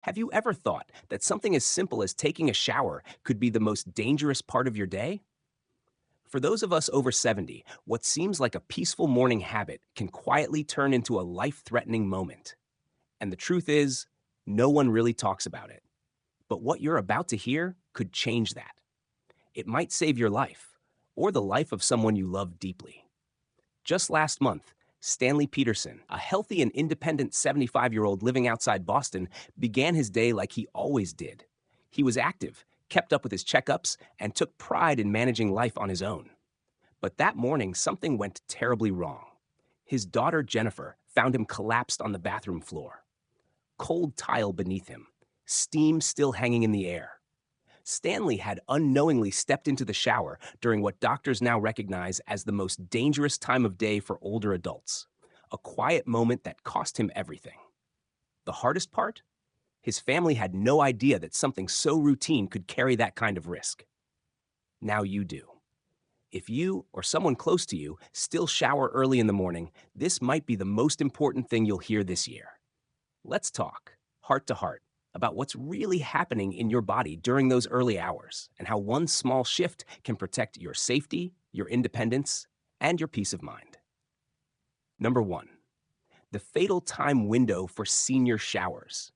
Have you ever thought that something as simple as taking a shower could be the most dangerous part of your day? For those of us over 70, what seems like a peaceful morning habit can quietly turn into a life threatening moment. And the truth is, no one really talks about it. But what you're about to hear could change that. It might save your life, or the life of someone you love deeply. Just last month, Stanley Peterson, a healthy and independent 75-year-old living outside Boston, began his day like he always did. He was active, kept up with his checkups, and took pride in managing life on his own. But that morning, something went terribly wrong. His daughter, Jennifer, found him collapsed on the bathroom floor. Cold tile beneath him, steam still hanging in the air. Stanley had unknowingly stepped into the shower during what doctors now recognize as the most dangerous time of day for older adults, a quiet moment that cost him everything. The hardest part? His family had no idea that something so routine could carry that kind of risk. Now you do. If you or someone close to you still shower early in the morning, this might be the most important thing you'll hear this year. Let's talk, heart to heart, about what's really happening in your body during those early hours and how one small shift can protect your safety, your independence, and your peace of mind. Number one, the fatal time window for senior showers.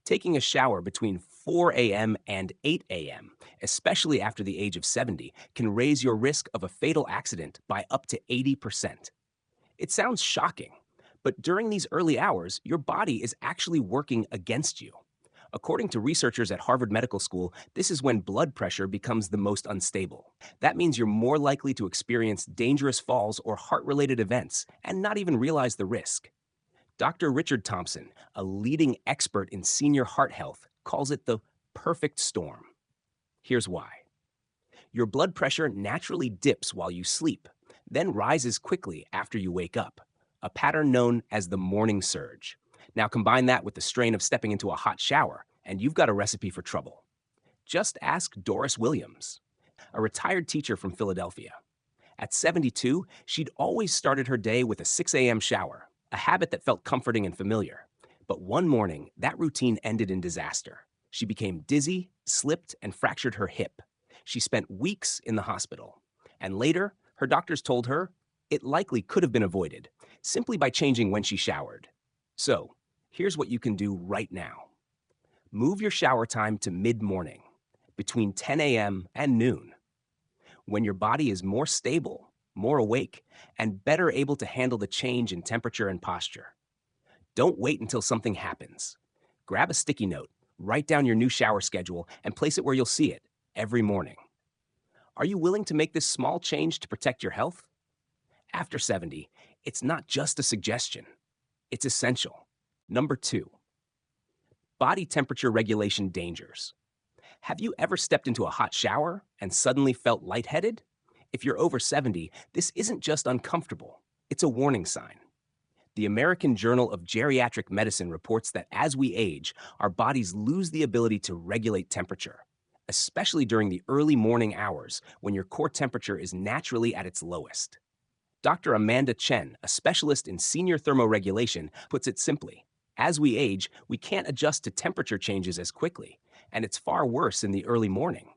Taking a shower between 4 a.m. and 8 a.m., especially after the age of 70, can raise your risk of a fatal accident by up to 80%. It sounds shocking, but during these early hours, your body is actually working against you. According to researchers at Harvard Medical School, this is when blood pressure becomes the most unstable. That means you're more likely to experience dangerous falls or heart-related events and not even realize the risk. Dr. Richard Thompson, a leading expert in senior heart health, calls it the perfect storm. Here's why. Your blood pressure naturally dips while you sleep, then rises quickly after you wake up, a pattern known as the morning surge. Now combine that with the strain of stepping into a hot shower, and you've got a recipe for trouble. Just ask Doris Williams, a retired teacher from Philadelphia. At 72, she'd always started her day with a 6 a.m. shower, a habit that felt comforting and familiar. But one morning, that routine ended in disaster. She became dizzy, slipped, and fractured her hip. She spent weeks in the hospital. And later, her doctors told her it likely could have been avoided, simply by changing when she showered. So, here's what you can do right now. Move your shower time to mid-morning, between 10 a.m. and noon, when your body is more stable, more awake, and better able to handle the change in temperature and posture. Don't wait until something happens. Grab a sticky note, write down your new shower schedule, and place it where you'll see it every morning. Are you willing to make this small change to protect your health? After 70, it's not just a suggestion. It's essential. Number two, body temperature regulation dangers. Have you ever stepped into a hot shower and suddenly felt lightheaded? If you're over 70, this isn't just uncomfortable, it's a warning sign. The American Journal of Geriatric Medicine reports that as we age, our bodies lose the ability to regulate temperature, especially during the early morning hours when your core temperature is naturally at its lowest. Dr. Amanda Chen, a specialist in senior thermoregulation, puts it simply. As we age, we can't adjust to temperature changes as quickly, and it's far worse in the early morning.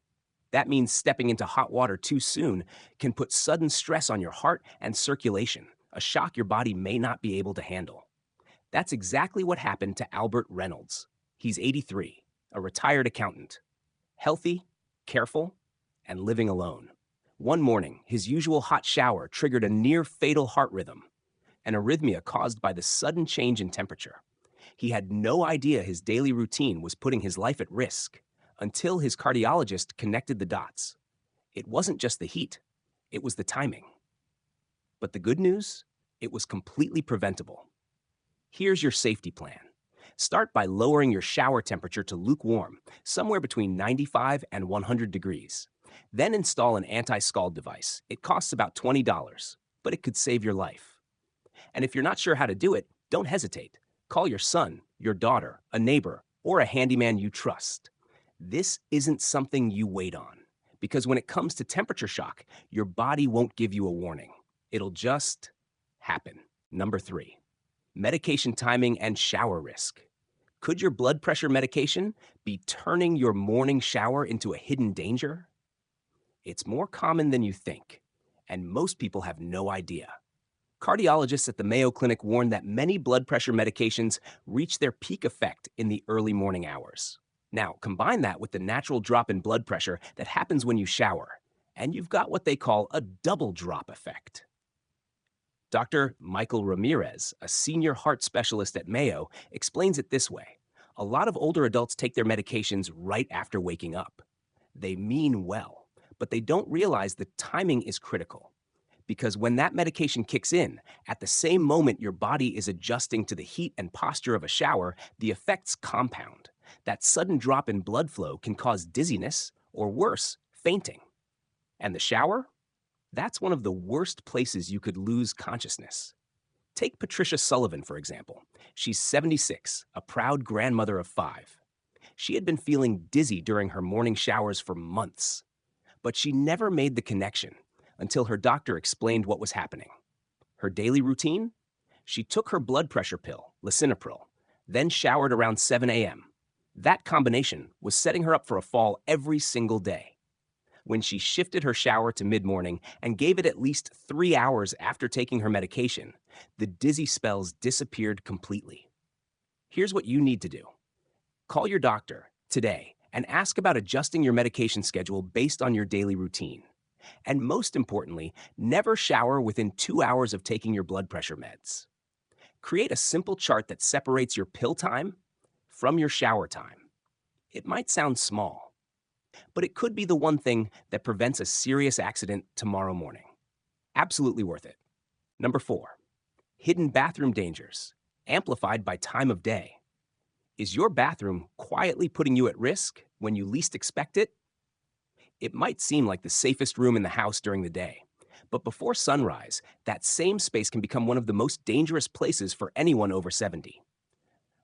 That means stepping into hot water too soon can put sudden stress on your heart and circulation, a shock your body may not be able to handle. That's exactly what happened to Albert Reynolds. He's 83, a retired accountant. Healthy, careful, and living alone. One morning, his usual hot shower triggered a near-fatal heart rhythm, an arrhythmia caused by the sudden change in temperature. He had no idea his daily routine was putting his life at risk until his cardiologist connected the dots. It wasn't just the heat, it was the timing. But the good news? It was completely preventable. Here's your safety plan. Start by lowering your shower temperature to lukewarm, somewhere between 95 and 100 degrees. Then install an anti-scald device. It costs about $20, but it could save your life. And if you're not sure how to do it, don't hesitate. Call your son, your daughter, a neighbor, or a handyman you trust. This isn't something you wait on, because when it comes to temperature shock, your body won't give you a warning. It'll just happen. Number three, medication timing and shower risk. Could your blood pressure medication be turning your morning shower into a hidden danger? It's more common than you think, and most people have no idea. Cardiologists at the Mayo Clinic warn that many blood pressure medications reach their peak effect in the early morning hours. Now, combine that with the natural drop in blood pressure that happens when you shower, and you've got what they call a double drop effect. Dr. Michael Ramirez, a senior heart specialist at Mayo, explains it this way. A lot of older adults take their medications right after waking up. They mean well, but they don't realize the timing is critical. Because when that medication kicks in, at the same moment your body is adjusting to the heat and posture of a shower, the effects compound. That sudden drop in blood flow can cause dizziness, or worse, fainting. And the shower? That's one of the worst places you could lose consciousness. Take Patricia Sullivan, for example. She's 76, a proud grandmother of 5. She had been feeling dizzy during her morning showers for months. But she never made the connection until her doctor explained what was happening. Her daily routine? She took her blood pressure pill, lisinopril, then showered around 7 a.m. That combination was setting her up for a fall every single day. When she shifted her shower to mid-morning and gave it at least 3 hours after taking her medication, the dizzy spells disappeared completely. Here's what you need to do. Call your doctor today and ask about adjusting your medication schedule based on your daily routine. And most importantly, never shower within 2 hours of taking your blood pressure meds. Create a simple chart that separates your pill time from your shower time. It might sound small, but it could be the one thing that prevents a serious accident tomorrow morning. Absolutely worth it. Number 4, hidden bathroom dangers, amplified by time of day. Is your bathroom quietly putting you at risk when you least expect it? It might seem like the safest room in the house during the day, but before sunrise, that same space can become one of the most dangerous places for anyone over 70.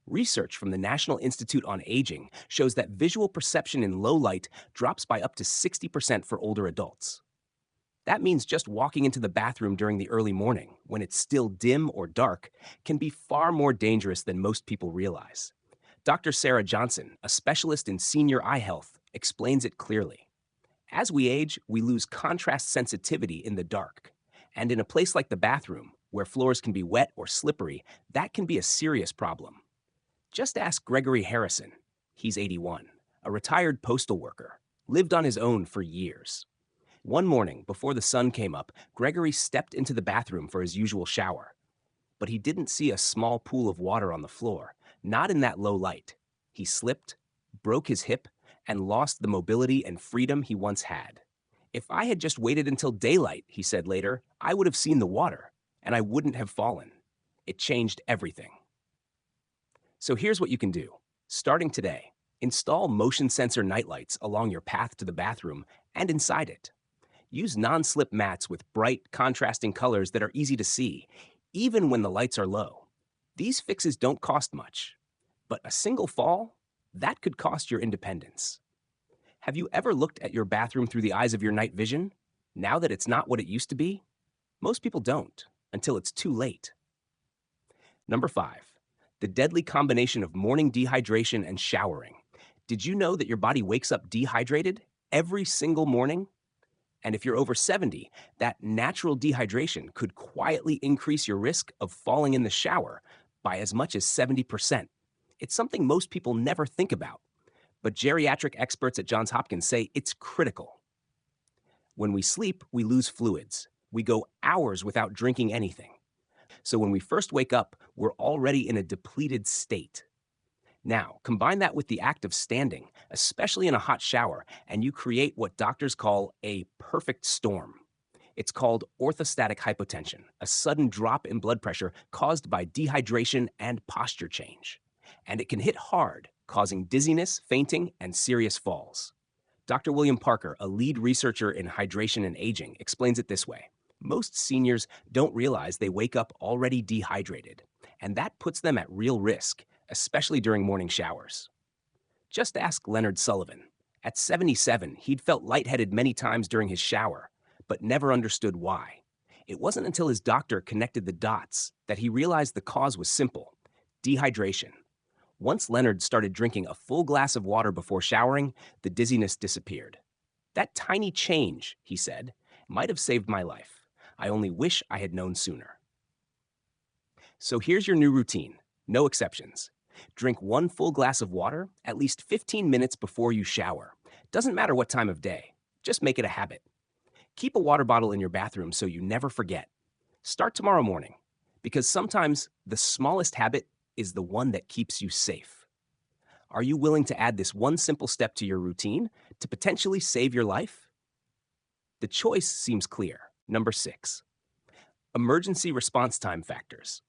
Research from the National Institute on Aging shows that visual perception in low light drops by up to 60% for older adults. That means just walking into the bathroom during the early morning, when it's still dim or dark, can be far more dangerous than most people realize. Dr. Sarah Johnson, a specialist in senior eye health, explains it clearly. As we age, we lose contrast sensitivity in the dark. And in a place like the bathroom, where floors can be wet or slippery, that can be a serious problem. Just ask Gregory Harrison. He's 81, a retired postal worker, lived on his own for years. One morning, before the sun came up, Gregory stepped into the bathroom for his usual shower. But he didn't see a small pool of water on the floor, not in that low light. He slipped, broke his hip, and lost the mobility and freedom he once had. If I had just waited until daylight, he said later, I would have seen the water, and I wouldn't have fallen. It changed everything. So here's what you can do. Starting today, install motion sensor nightlights along your path to the bathroom and inside it. Use non-slip mats with bright, contrasting colors that are easy to see, even when the lights are low. These fixes don't cost much, but a single fall, that could cost your independence. Have you ever looked at your bathroom through the eyes of your night vision, now that it's not what it used to be? Most people don't, until it's too late. Number 5, the deadly combination of morning dehydration and showering. Did you know that your body wakes up dehydrated every single morning? And if you're over 70, that natural dehydration could quietly increase your risk of falling in the shower by as much as 70%. It's something most people never think about, but geriatric experts at Johns Hopkins say it's critical. When we sleep, we lose fluids. We go hours without drinking anything. So when we first wake up, we're already in a depleted state. Now, combine that with the act of standing, especially in a hot shower, and you create what doctors call a perfect storm. It's called orthostatic hypotension, a sudden drop in blood pressure caused by dehydration and posture change. And it can hit hard, causing dizziness, fainting, and serious falls. Dr. William Parker, a lead researcher in hydration and aging, explains it this way. Most seniors don't realize they wake up already dehydrated, and that puts them at real risk, especially during morning showers. Just ask Leonard Sullivan. At 77, he'd felt lightheaded many times during his shower, but never understood why. It wasn't until his doctor connected the dots that he realized the cause was simple: dehydration. Once Leonard started drinking a full glass of water before showering, the dizziness disappeared. That tiny change, he said, might have saved my life. I only wish I had known sooner. So here's your new routine. No exceptions. Drink one full glass of water at least 15 minutes before you shower. Doesn't matter what time of day. Just make it a habit. Keep a water bottle in your bathroom so you never forget. Start tomorrow morning, because sometimes the smallest habit is the one that keeps you safe. Are you willing to add this one simple step to your routine to potentially save your life? The choice seems clear. Number 6. Emergency response time factors.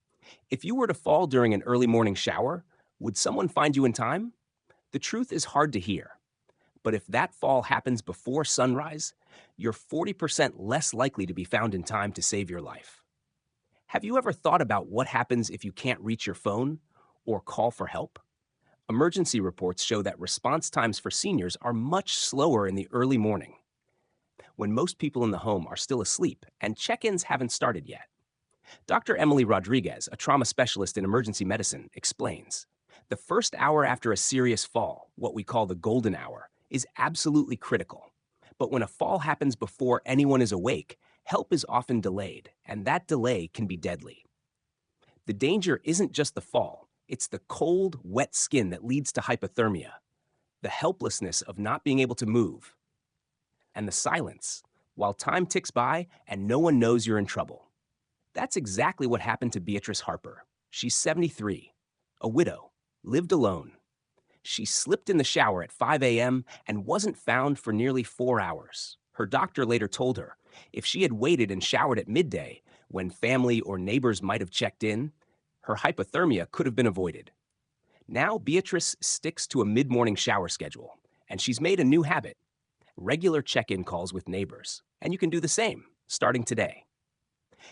If you were to fall during an early morning shower, would someone find you in time? The truth is hard to hear. But if that fall happens before sunrise, you're 40% less likely to be found in time to save your life. Have you ever thought about what happens if you can't reach your phone or call for help? Emergency reports show that response times for seniors are much slower in the early morning, when most people in the home are still asleep and check-ins haven't started yet. Dr. Emily Rodriguez, a trauma specialist in emergency medicine, explains, the first hour after a serious fall, what we call the golden hour, is absolutely critical. But when a fall happens before anyone is awake, help is often delayed, and that delay can be deadly. The danger isn't just the fall, it's the cold, wet skin that leads to hypothermia, the helplessness of not being able to move, and the silence, while time ticks by and no one knows you're in trouble. That's exactly what happened to Beatrice Harper. She's 73, a widow, lived alone. She slipped in the shower at 5 a.m. and wasn't found for nearly 4 hours. Her doctor later told her if she had waited and showered at midday, when family or neighbors might have checked in, her hypothermia could have been avoided. Now Beatrice sticks to a mid-morning shower schedule, and she's made a new habit: regular check-in calls with neighbors. And you can do the same, starting today.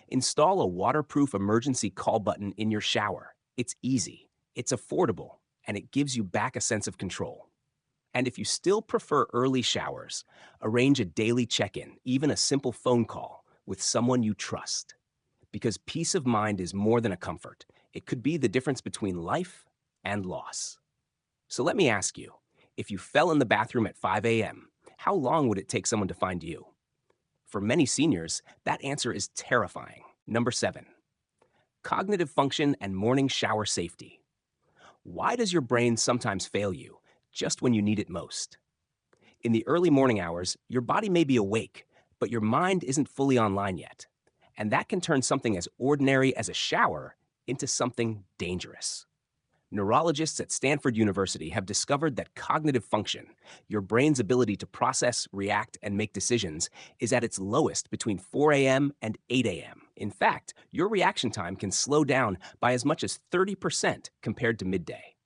Install a waterproof emergency call button in your shower. It's easy, it's affordable, and it gives you back a sense of control. And if you still prefer early showers, arrange a daily check-in, even a simple phone call, with someone you trust. Because peace of mind is more than a comfort. It could be the difference between life and loss. So let me ask you, if you fell in the bathroom at 5 a.m., how long would it take someone to find you? For many seniors, that answer is terrifying. Number 7, cognitive function and morning shower safety. Why does your brain sometimes fail you just when you need it most? In the early morning hours, your body may be awake, but your mind isn't fully online yet. And that can turn something as ordinary as a shower into something dangerous. Neurologists at Stanford University have discovered that cognitive function, your brain's ability to process, react, and make decisions, is at its lowest between 4 a.m. and 8 a.m. In fact, your reaction time can slow down by as much as 30% compared to midday.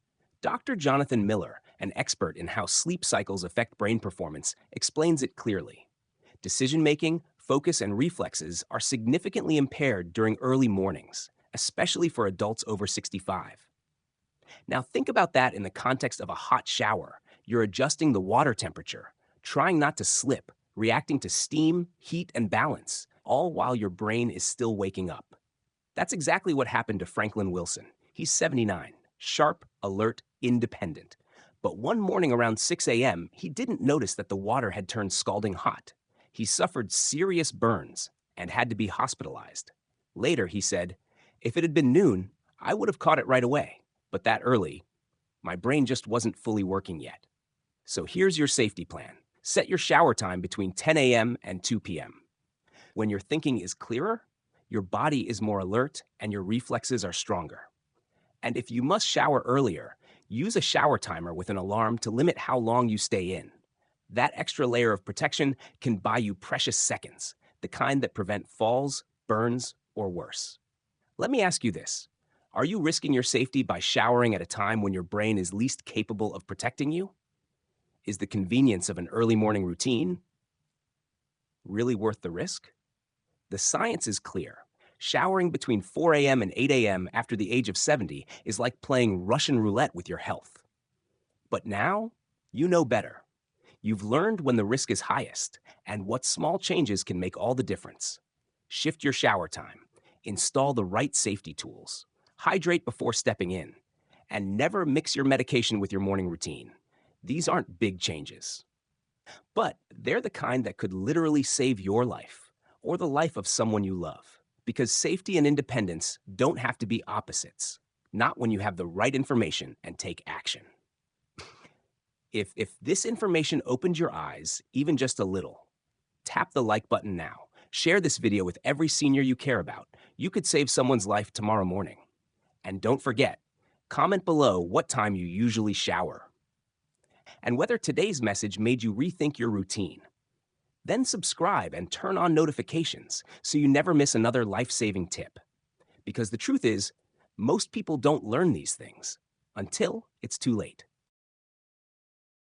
Dr. Jonathan Miller, an expert in how sleep cycles affect brain performance, explains it clearly. Decision-making, focus, and reflexes are significantly impaired during early mornings, especially for adults over 65. Now think about that in the context of a hot shower. You're adjusting the water temperature, trying not to slip, reacting to steam, heat, and balance, all while your brain is still waking up. That's exactly what happened to Franklin Wilson. He's 79, sharp, alert, independent. But one morning around 6 a.m., he didn't notice that the water had turned scalding hot. He suffered serious burns and had to be hospitalized. Later, he said, "If it had been noon, I would have caught it right away. But that early, my brain just wasn't fully working yet." So here's your safety plan. Set your shower time between 10 a.m. and 2 p.m. When your thinking is clearer, your body is more alert, and your reflexes are stronger. And if you must shower earlier, use a shower timer with an alarm to limit how long you stay in. That extra layer of protection can buy you precious seconds, the kind that prevent falls, burns, or worse. Let me ask you this. Are you risking your safety by showering at a time when your brain is least capable of protecting you? Is the convenience of an early morning routine really worth the risk? The science is clear. Showering between 4 a.m. and 8 a.m. after the age of 70 is like playing Russian roulette with your health. But now, you know better. You've learned when the risk is highest and what small changes can make all the difference. Shift your shower time. Install the right safety tools. Hydrate before stepping in. And never mix your medication with your morning routine. These aren't big changes, but they're the kind that could literally save your life or the life of someone you love. Because safety and independence don't have to be opposites, not when you have the right information and take action. If this information opened your eyes, even just a little, tap the like button now. Share this video with every senior you care about. You could save someone's life tomorrow morning. And don't forget, comment below what time you usually shower and whether today's message made you rethink your routine. Then subscribe and turn on notifications so you never miss another life-saving tip. Because the truth is, most people don't learn these things until it's too late.